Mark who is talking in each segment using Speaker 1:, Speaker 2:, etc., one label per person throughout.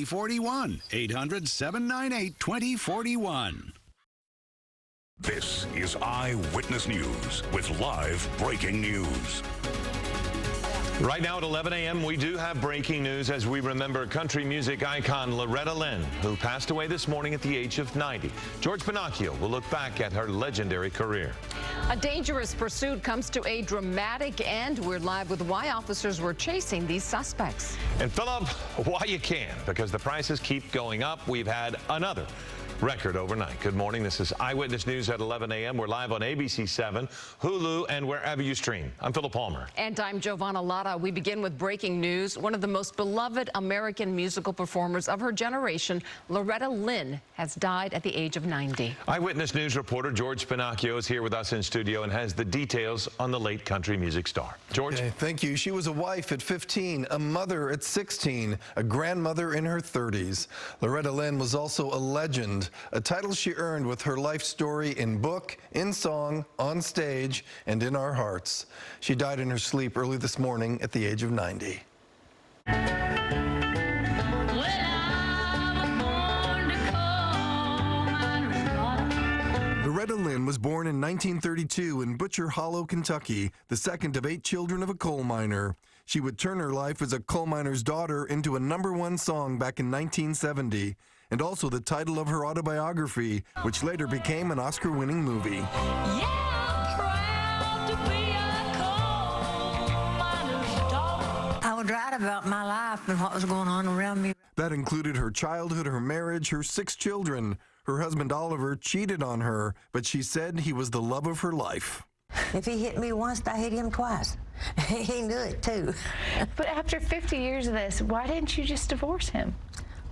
Speaker 1: 2041. 800-798-2041.
Speaker 2: This is Eyewitness News with live breaking news.
Speaker 3: Right now at 11 a.m., we do have breaking news as we remember country music icon Loretta Lynn, who passed away this morning at the age of 90. George Pinocchio will look back at her legendary career.
Speaker 4: A dangerous pursuit comes to a dramatic end. We're live with why officers were chasing these suspects.
Speaker 3: And Philip, why you can, because the prices keep going up. We've had another record overnight. Good morning. This is Eyewitness News at 11 a.m. We're live on ABC 7, Hulu, and wherever you stream. I'm Philip Palmer.
Speaker 4: And I'm Giovanna Latta. We begin with breaking news. One of the most beloved American musical performers of her generation, Loretta Lynn, has died at the age of 90.
Speaker 3: Eyewitness News reporter George Pinocchio is here with us in studio and has the details on the late country music star. George?
Speaker 5: Okay, thank you. She was a wife at 15, a mother at 16, a grandmother in her 30s. Loretta Lynn was also a legend, a title she earned with her life story in book, in song, on stage, and in our hearts. She died in her sleep early this morning at the age of 90. Loretta Lynn was born in 1932 in Butcher Hollow, Kentucky, the second of 8 children of a coal miner. She would turn her life as a coal miner's daughter into a #1 song back in 1970, and also the title of her autobiography, which later became an Oscar-winning movie.
Speaker 6: I would write about my life and what was going on around me.
Speaker 5: That included her childhood, her marriage, her 6 children. Her husband Oliver cheated on her, but she said he was the love of her life.
Speaker 6: If he hit me once, I hit him twice. He knew it too.
Speaker 7: But after 50 years of this, why didn't you just divorce him?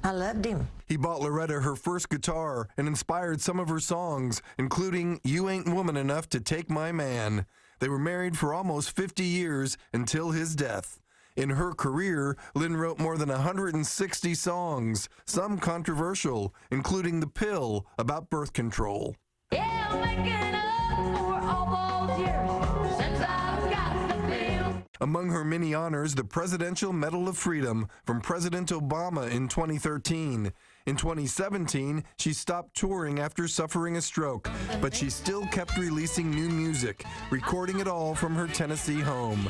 Speaker 6: I loved him.
Speaker 5: He bought Loretta her first guitar and inspired some of her songs, including You Ain't Woman Enough to Take My Man. They were married for almost 50 years until his death. In her career, Lynn wrote more than 160 songs, some controversial, including The Pill, about birth control.
Speaker 7: Yeah, I'm making up for all those years since I've got the pill.
Speaker 5: Among her many honors, the Presidential Medal of Freedom from President Obama in 2013. In 2017, she stopped touring after suffering a stroke, but she still kept releasing new music, recording it all from her Tennessee home.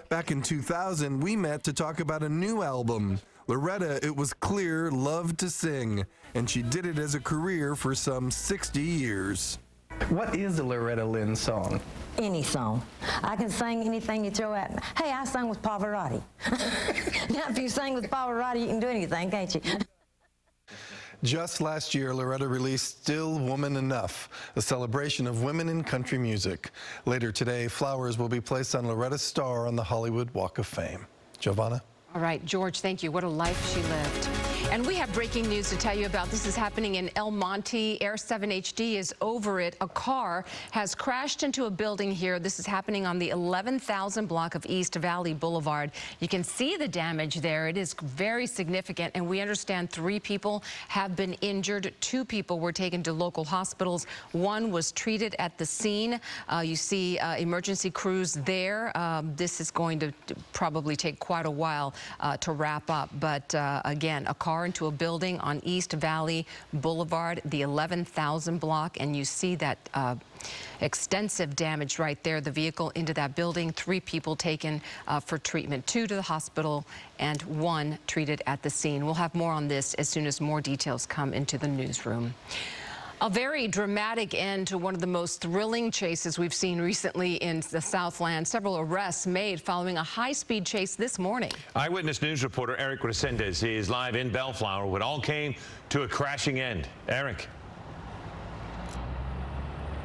Speaker 5: Back in 2000, we met to talk about a new album. Loretta, it was clear, loved to sing, and she did it as a career for some 60 years.
Speaker 8: What is a Loretta Lynn song?
Speaker 6: Any song. I can sing anything you throw at me. Hey, I sang with Pavarotti. Now, if you sing with Pavarotti, you can do anything, can't you?
Speaker 5: Just last year, Loretta released Still Woman Enough, a celebration of women in country music. Later today, flowers will be placed on Loretta's star on the Hollywood Walk of Fame. Giovanna?
Speaker 4: All right, George, thank you. What a life she lived. And we have breaking news to tell you about. This is happening in El Monte. Air 7 HD is over it. A car has crashed into a building here. This is happening on the 11,000 block of East Valley Boulevard. You can see the damage there. It is very significant, and we understand 3 people have been injured. 2 people were taken to local hospitals. 1 was treated at the scene. You see emergency crews there. This is going to probably take quite a while to wrap up. But again, a car into a building on East Valley Boulevard, the 11,000 block, and you see that extensive damage right there. The vehicle into that building, 3 people taken for treatment, 2 to the hospital and 1 treated at the scene. We'll have more on this as soon as more details come into the newsroom. A very dramatic end to one of the most thrilling chases we've seen recently in the Southland. Several arrests made following a high-speed chase this morning.
Speaker 3: Eyewitness News reporter Eric Resendez is live in Bellflower when it all came to a crashing end. Eric.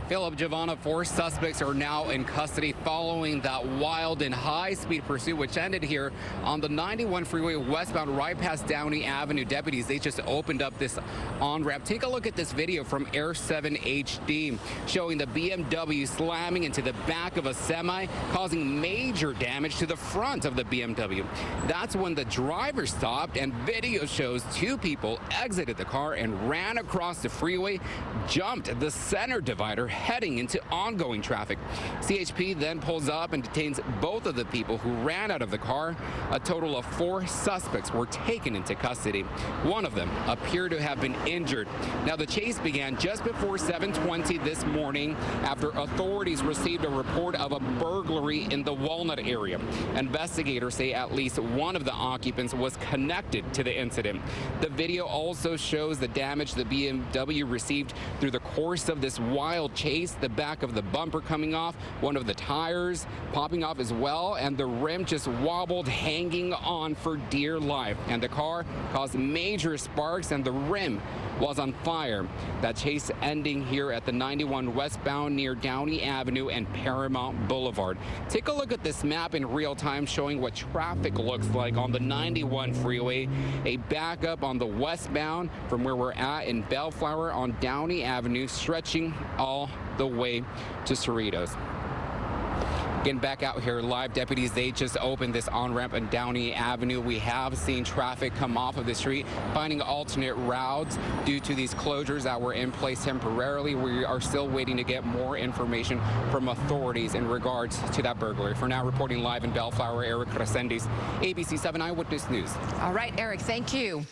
Speaker 9: Philip, Giovanna, 4 suspects are now in custody following that wild and high-speed pursuit, which ended here on the 91 freeway westbound right past Downey Avenue. Deputies, they just opened up this on-ramp. Take a look at this video from Air 7 HD showing the BMW slamming into the back of a semi, causing major damage to the front of the BMW. That's when the driver stopped, and video shows 2 people exited the car and ran across the freeway, jumped the center divider, heading into ongoing traffic. CHP then pulls up and detains both of the people who ran out of the car. A total of 4 suspects were taken into custody. One of them appeared to have been injured. Now, the chase began just before 7:20 this morning after authorities received a report of a burglary in the Walnut area. Investigators say at least one of the occupants was connected to the incident. The video also shows the damage the BMW received through the course of this wild chase. The back of the bumper coming off, one of the tires popping off as well, and the rim just wobbled, hanging on for dear life. And the car caused major sparks and the rim was on fire. That chase ending here at the 91 westbound near Downey Avenue and Paramount Boulevard. Take a look at this map in real time showing what traffic looks like on the 91 freeway. A backup on the westbound from where we're at in Bellflower on Downey Avenue, stretching all the way to Cerritos. Getting back out here live, deputies, they just opened this on-ramp on Downey Avenue. We have seen traffic come off of the street, finding alternate routes due to these closures that were in place temporarily. We are still waiting to get more information from authorities in regards to that burglary. For now, reporting live in Bellflower, Eric Resendiz, ABC 7 Eyewitness News.
Speaker 4: All right, Eric, thank you.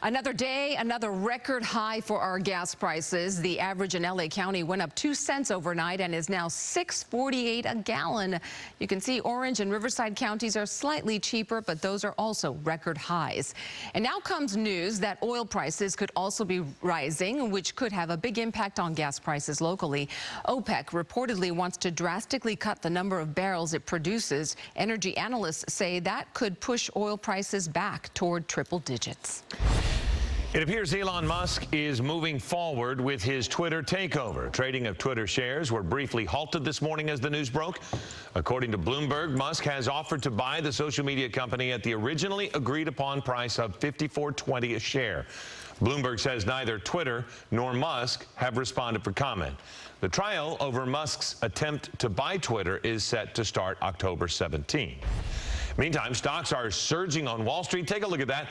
Speaker 4: Another day, another record high for our gas prices. The average in LA County went up 2 cents overnight and is now $6.48 a gallon. You can see Orange and Riverside counties are slightly cheaper, but those are also record highs. And now comes news that oil prices could also be rising, which could have a big impact on gas prices locally. OPEC reportedly wants to drastically cut the number of barrels it produces. Energy analysts say that could push oil prices back toward triple digits.
Speaker 3: It appears Elon Musk is moving forward with his Twitter takeover. Trading of Twitter shares were briefly halted this morning as the news broke. According to Bloomberg, Musk has offered to buy the social media company at the originally agreed upon price of $54.20 a share. Bloomberg says neither Twitter nor Musk have responded for comment. The trial over Musk's attempt to buy Twitter is set to start October 17. Meantime, stocks are surging on Wall Street. Take a look at that.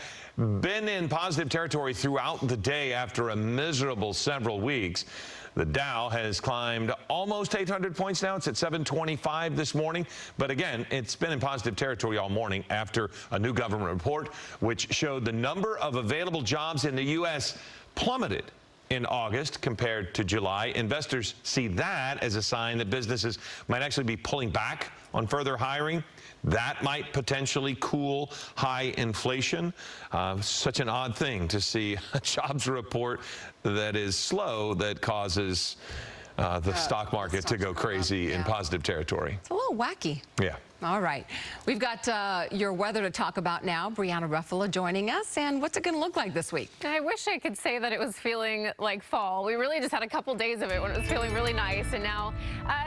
Speaker 3: Been in positive territory throughout the day after a miserable several weeks. The Dow has climbed almost 800 points now. It's at 725 this morning. But again, it's been in positive territory all morning after a new government report, which showed the number of available jobs in the U.S. plummeted in August compared to July. Investors see that as a sign that businesses might actually be pulling back on further hiring. That might potentially cool high inflation. Such an odd thing to see a jobs report that is slow that causes the stock market to go crazy in positive territory.
Speaker 4: It's a little wacky.
Speaker 3: Yeah.
Speaker 4: All right. We've got your weather to talk about now. Brianna Ruffalo joining us. And what's it going to look like this week?
Speaker 1: I wish I could say that it was feeling like fall. We really just had a couple days of it when it was feeling really nice. And now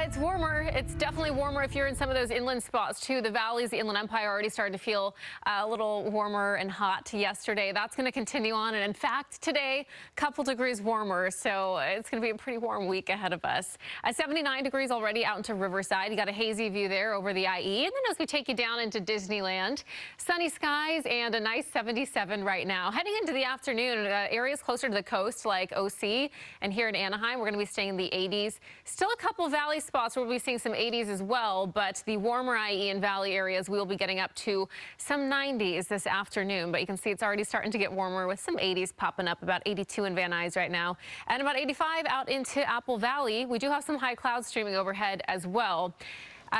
Speaker 1: it's warmer. It's definitely warmer if you're in some of those inland spots, too. The valleys, the Inland Empire already started to feel a little warmer and hot yesterday. That's going to continue on. And in fact, today, a couple degrees warmer. So it's going to be a pretty warm week ahead of us. 79 degrees already out into Riverside. You got a hazy view there over the IE. And then as we take you down into Disneyland, sunny skies and a nice 77 right now. Heading into the afternoon, areas closer to the coast like OC and here in Anaheim, we're going to be staying in the 80s. Still a couple valley spots where we'll be seeing some 80s as well, but the warmer IE and valley areas, we will be getting up to some 90s this afternoon. But you can see it's already starting to get warmer with some 80s popping up, about 82 in Van Nuys right now, and about 85 out into Apple Valley. We do have some high clouds streaming overhead as well.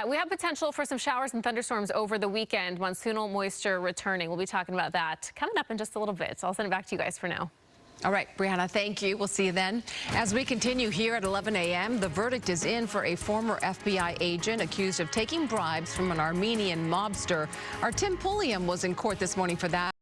Speaker 1: We have potential for some showers and thunderstorms over the weekend. Monsoonal moisture returning. We'll be talking about that coming up in just a little bit. So I'll send it back to you guys for now.
Speaker 4: All right, Brianna, thank you. We'll see you then. As we continue here at 11 a.m., the verdict is in for a former FBI agent accused of taking bribes from an Armenian mobster. Our Tim Pulliam was in court this morning for that.